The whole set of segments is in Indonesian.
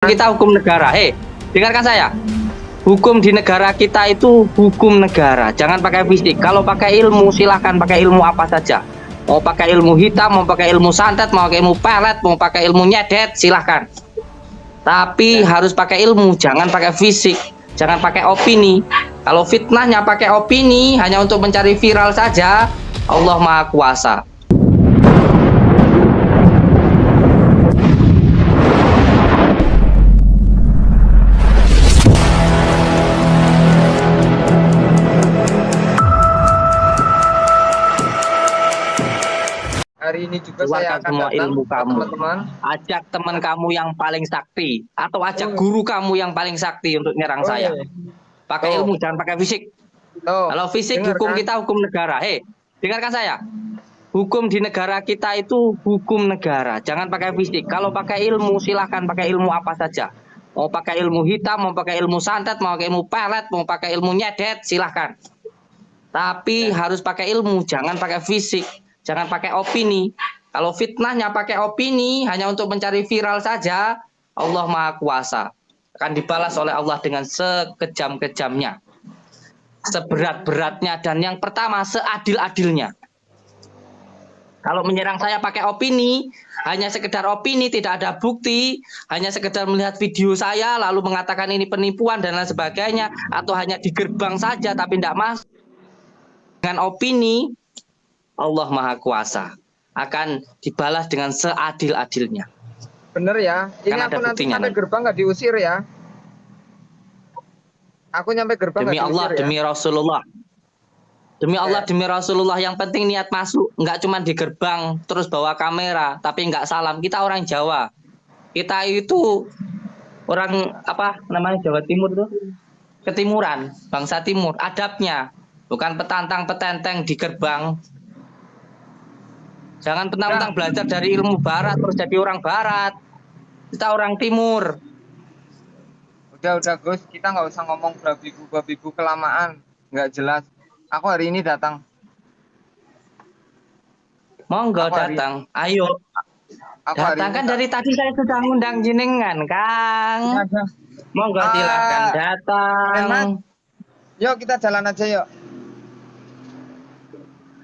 Kita hukum negara. Dengarkan saya. Hukum di negara kita itu hukum negara. Jangan pakai fisik. Kalau pakai ilmu silahkan pakai ilmu apa saja. Mau pakai ilmu hitam, mau pakai ilmu santet, mau pakai ilmu pelet, mau pakai ilmu nyedet, silahkan. Tapi harus pakai ilmu, jangan pakai fisik, jangan pakai opini. Kalau fitnahnya pakai opini hanya untuk mencari viral saja, Allah Maha Kuasa. Hari ini juga Keluarkan saya akan semua datang, ilmu kamu. teman-teman. Ajak teman kamu yang paling sakti, atau ajak guru kamu yang paling sakti untuk nyerang saya. Pakai ilmu, jangan pakai fisik. Kalau fisik hukum kita hukum negara. Dengarkan saya. Hukum di negara kita itu hukum negara. Jangan pakai fisik. Kalau pakai ilmu silahkan pakai ilmu apa saja. Mau pakai ilmu hitam, mau pakai ilmu santet, mau pakai ilmu pelet, mau pakai ilmu nyedet, silahkan. Tapi harus pakai ilmu, jangan pakai fisik, jangan pakai opini. Kalau fitnahnya pakai opini hanya untuk mencari viral saja, Allah Maha Kuasa. Akan dibalas oleh Allah dengan sekejam-kejamnya, seberat-beratnya, dan yang pertama seadil-adilnya. Kalau menyerang saya pakai opini, hanya sekedar opini, tidak ada bukti, hanya sekedar melihat video saya lalu mengatakan ini penipuan dan lain sebagainya, atau hanya di gerbang saja tapi tidak masuk, dengan opini, Allah Maha Kuasa akan dibalas dengan seadil-adilnya. Bener ya, ini Kan aku nanti buktinya, sampai gerbang nggak diusir ya. Aku nyampe gerbang demi nggak diusir Allah, ya. demi Rasulullah. Demi Allah, demi Rasulullah, yang penting niat masuk, nggak cuma di gerbang terus bawa kamera, tapi nggak salam. Kita orang Jawa, kita itu orang apa namanya Jawa Timur tuh, ketimuran, bangsa Timur, adabnya bukan petantang petenteng di gerbang. Jangan petantang belajar dari ilmu Barat terus jadi orang Barat. Kita orang Timur. Udah Gus, kita nggak usah ngomong babibu kelamaan, nggak jelas. Aku hari ini datang. Monggo datang, ayo. Datang kan dari tadi saya sudah ngundang jenengan, Kang. Monggo silakan datang. Yuk kita jalan aja yuk.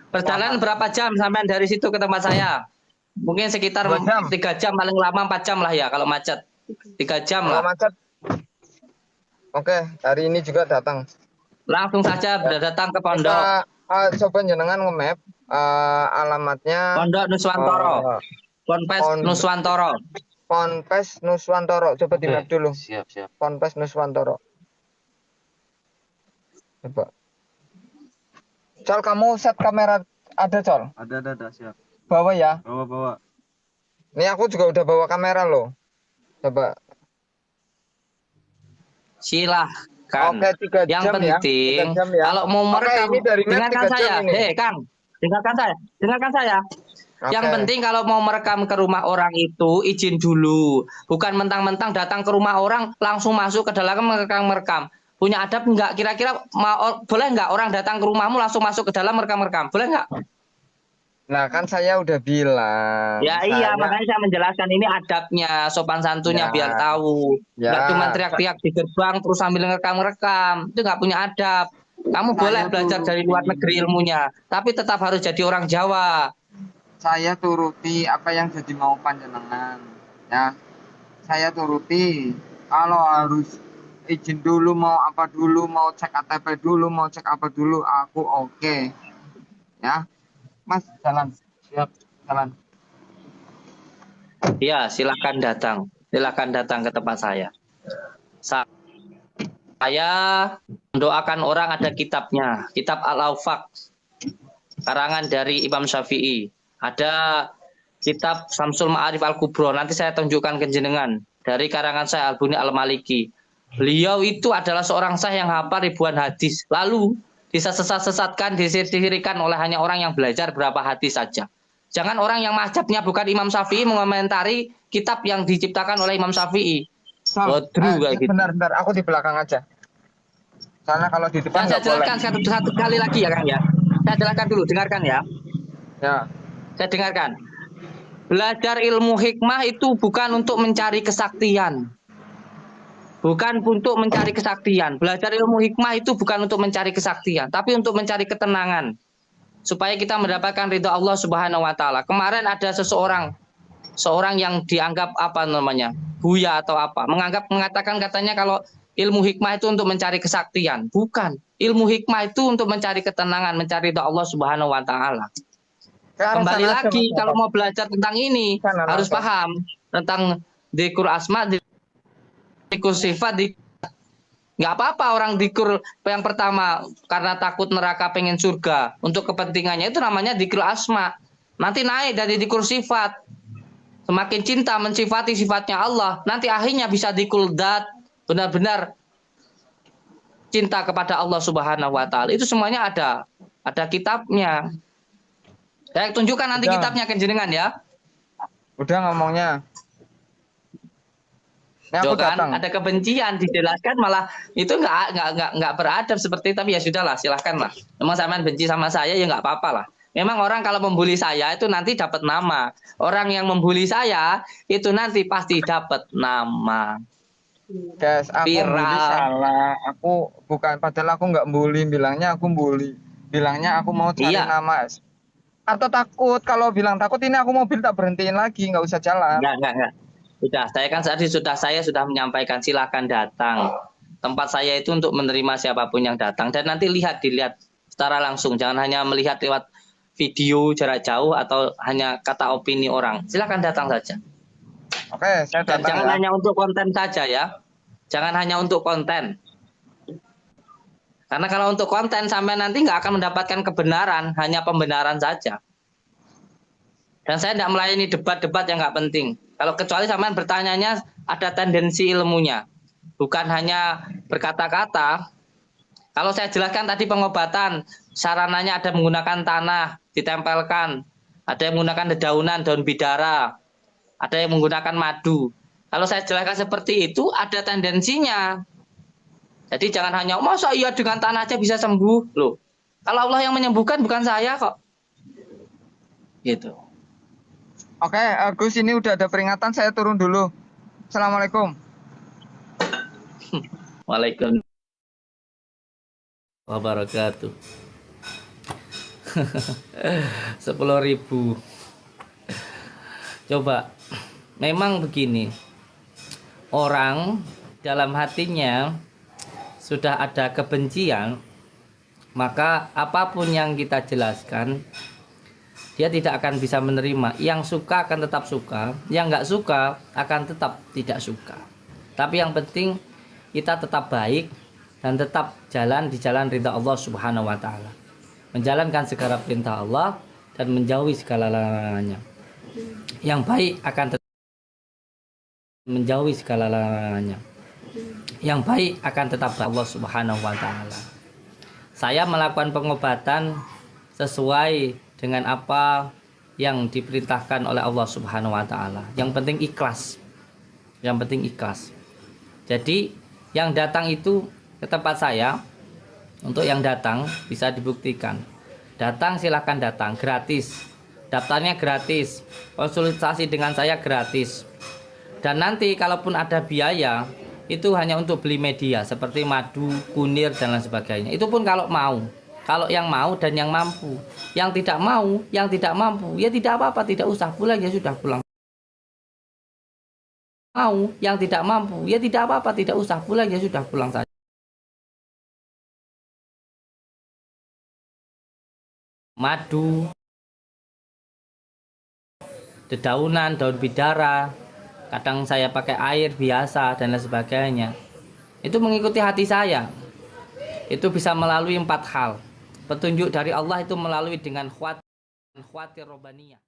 Perjalanan berapa jam sampai dari situ ke tempat saya? Mungkin sekitar 3 jam, paling lama 4 jam lah ya kalau macet. 3 jam lah. Macet. Oke, hari ini juga datang. Langsung saja datang ke pondok. Coba jenengan nge-map alamatnya. Pondok Nuswantoro. Ponpes Nuswantoro. Ponpes Nuswantoro. Coba di map dulu. Siap. Ponpes Nuswantoro. Coba. Col, kamu set kamera ada, Col? Ada, siap. Bawa ya? Bawa. Ini aku juga udah bawa kamera loh. Coba. Silahkan. Oke, 3 yang jam penting, ya. 3 jam ya. Kalau mau merekam, dengarkan saya. Kang. Dengarkan saya. Yang penting kalau mau merekam ke rumah orang itu izin dulu. Bukan mentang-mentang datang ke rumah orang langsung masuk ke dalam merekam. Punya adab enggak? Kira-kira boleh enggak orang datang ke rumahmu langsung masuk ke dalam merekam? Boleh enggak? Nah, kan saya udah bilang. Ya iya, makanya saya menjelaskan ini adabnya, sopan santunnya biar tahu. Enggak cuma teriak-teriak di gerbang terus sambil ngerekam. Itu enggak punya adab. Kamu boleh belajar dari luar negeri ilmunya, tapi tetap harus jadi orang Jawa. Saya turuti apa yang jadi mau panjenengan, ya. Saya turuti. Kalau harus izin dulu, mau apa dulu, mau cek KTP dulu, mau cek apa dulu, aku oke. Ya. Mas, jalan. Siap, jalan. Ya, silakan datang. Silakan datang ke tempat saya. Saya mendoakan orang, ada kitabnya, kitab Al-Awfaq, karangan dari Imam Syafi'i. Ada kitab Samsul Ma'arif Al-Kubro, nanti saya tunjukkan ke jenengan, dari karangan saya Al-Buni Al-Maliki. Beliau itu adalah seorang syekh yang hafal ribuan hadis, lalu disesat-sesatkan, disihirkan oleh hanya orang yang belajar berapa hadis saja. Jangan orang yang mazhabnya bukan Imam Syafi'i mengomentari kitab yang diciptakan oleh Imam Syafi'i. Gitu. Benar, aku di belakang aja. Karena kalau di depan saya jelaskan satu kali lagi ya, Kang ya. Saya jelaskan dulu, dengarkan ya. Ya. Saya dengarkan. Belajar ilmu hikmah itu bukan untuk mencari kesaktian. bukan untuk mencari kesaktian. Belajar ilmu hikmah itu bukan untuk mencari kesaktian, tapi untuk mencari ketenangan. Supaya kita mendapatkan ridho Allah Subhanahu wa taala. Kemarin ada seorang yang dianggap apa namanya? Buya atau apa? Mengatakan katanya kalau ilmu hikmah itu untuk mencari kesaktian. Bukan. Ilmu hikmah itu untuk mencari ketenangan, mencari ridho Allah Subhanahu wa taala. Kembali lagi kalau mau belajar tentang ini harus paham tentang dzikrul asma, dzikrul sifat, nggak apa-apa orang dzikur yang pertama karena takut neraka pengen surga untuk kepentingannya itu namanya dzikrul asma. Nanti naik dari dzikrul sifat, semakin cinta mensifati sifatnya Allah, nanti akhirnya bisa dzikrul dzat, benar-benar cinta kepada Allah Subhanahu wa taala. Itu semuanya ada kitabnya. Saya tunjukkan nanti kitabnya ke jenengan ya. Udah ngomongnya. Kan ada kebencian dijelaskan malah itu nggak beradab seperti itu, tapi ya sudahlah silahkan lah. Memang sampean benci sama saya ya nggak apa-apa lah. Memang orang kalau membuli saya itu nanti dapat nama. Orang yang membuli saya itu nanti pasti dapat nama. Guys, aku bully salah. Aku bukan, padahal aku nggak bully, bilangnya aku bully. Bilangnya aku mau cari nama. Atau takut, kalau bilang takut ini aku mobil tak berhentiin lagi, nggak usah jalan. Enggak. Saya sudah menyampaikan silakan datang. Tempat saya itu untuk menerima siapapun yang datang dan nanti dilihat secara langsung. Jangan hanya melihat lewat video jarak jauh atau hanya kata opini orang. Silakan datang saja. Oke, saya datang. Dan jangan hanya untuk konten saja ya. Jangan hanya untuk konten. Karena kalau untuk konten sampai nanti nggak akan mendapatkan kebenaran, hanya pembenaran saja. Dan saya tidak melayani debat-debat yang nggak penting. Kalau kecuali sampean bertanyanya ada tendensi ilmunya, bukan hanya berkata-kata. Kalau saya jelaskan tadi pengobatan, sarananya ada menggunakan tanah, ditempelkan, ada yang menggunakan dedaunan, daun bidara, ada yang menggunakan madu. Kalau saya jelaskan seperti itu, ada tendensinya. Jadi jangan hanya, masa iya dengan tanah aja bisa sembuh loh. Kalau Allah yang menyembuhkan bukan saya kok. Gitu. Oke, Gus ini udah ada peringatan, saya turun dulu. Assalamualaikum. Waalaikumsalam wabarakatuh. 10.000. Coba, memang begini. Orang dalam hatinya sudah ada kebencian, maka apapun yang kita jelaskan dia tidak akan bisa menerima. Yang suka akan tetap suka, yang nggak suka akan tetap tidak suka. Tapi yang penting kita tetap baik dan tetap jalan di jalan ridha Allah Subhanahu wa taala. Menjalankan segala perintah Allah dan menjauhi segala larangannya. Yang baik akan tetap menjauhi segala larangannya. Yang baik akan tetap Allah Subhanahu wa taala. Saya melakukan pengobatan sesuai dengan apa yang diperintahkan oleh Allah Subhanahu wa taala. Yang penting ikhlas. Yang penting ikhlas. Jadi yang datang itu ke tempat saya, untuk yang datang bisa dibuktikan. Datang silahkan datang, gratis. Daftarnya gratis. Konsultasi dengan saya gratis. Dan nanti kalaupun ada biaya, itu hanya untuk beli media seperti madu, kunir dan lain sebagainya. Itu pun kalau mau. Kalau yang mau dan yang mampu. Yang tidak mau, yang tidak mampu, ya tidak apa-apa, tidak usah pulang, ya sudah pulang. Mau, yang tidak mampu, ya tidak apa-apa, tidak usah pulang, ya sudah pulang saja. Madu, dedaunan, daun bidara, kadang saya pakai air biasa dan lain sebagainya. Itu mengikuti hati saya. Itu bisa melalui 4 hal. Petunjuk dari Allah itu melalui dengan khawatir robaniyah.